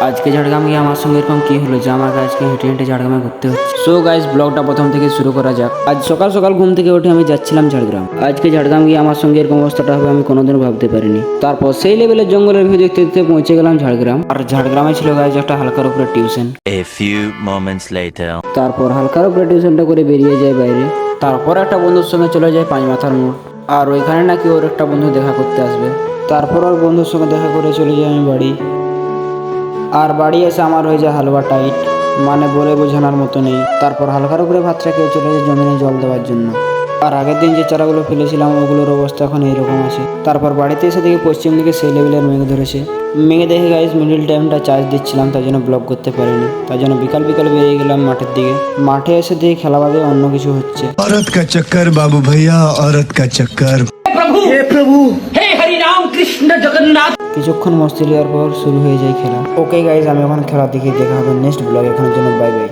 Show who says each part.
Speaker 1: আজকে ঝাড়গ্রাম গিয়ে আমার সঙ্গে এরকম কি হলো যে আমাকে আজকে হেঁটে হেঁটে ঝাড়গ্রামে ঘুরতে হচ্ছে। সো গাইস, ব্লগটা প্রথম থেকে শুরু করা যাক। আজ সকাল সকাল ঘুম থেকে উঠে আমি যাচ্ছিলাম ঝাড়গ্রাম। আজকে ঝাড়গ্রাম গিয়ে আমার সঙ্গে এরকম অবস্থাটা হবে আমি কোনোদিনও ভাবতে পারিনি। তারপর সেই লেভেলের জঙ্গলের ভিউ দেখতে দেখতে পৌঁছে গেলাম ঝাড়গ্রাম। আর ঝাড়গ্রামে ছিল গাইস একটা হালকার উপরে tuition.
Speaker 2: A few moments later.
Speaker 1: তারপর হালকার উপরে টিউশনটা করে বেরিয়ে যায় বাইরে। তারপর একটা বন্ধুর সঙ্গে চলে যায় পাঁচমাথার মোড়। আর ওইখানে নাকি ওর একটা বন্ধু দেখা করতে আসবে। তারপর ওর বন্ধুর সঙ্গে দেখা করে চলে যাই আমি বাড়ি। আর বাড়ি এসে আমার হয়ে যায় হালুয়া টাইট, মানে বলে বোঝানোর মতো নেই। তারপর হালকার উপরে ভাতটা খেয়ে চলে যায় জমিনে জল দেওয়ার জন্য। আর আগের দিন যে চারাগুলো ফেলেছিলাম ওগুলোর অবস্থা এখন এইরকম আছে। তারপর বাড়িতে এসে দেখি পশ্চিম দিকে সেই লেভেলের মেঘ ধরেছে। মেঘে দেখে গাইস মিডিল টাইমটা চার্জ দিচ্ছিলাম, তার জন্য ব্লগ করতে পারিনি। তার জন্য বিকাল বিকাল বেরিয়ে গেলাম মাঠের দিকে। মাঠে এসে দেখি খেলা বাদে অন্য কিছু হচ্ছে।
Speaker 3: औरत का चक्कर बाबू भैया, औरत का चक्कर।
Speaker 4: हे हरि राम कृष्ण जगन्नाथ।
Speaker 1: কিছুক্ষণ মস্তি নেওয়ার পর শুরু হয়ে যায় খেলা। ওকে গাইস, আমি এখন খেলা দেখে দেখা হবে নেক্সট ব্লগ। এখনের জন্য বাই বাই।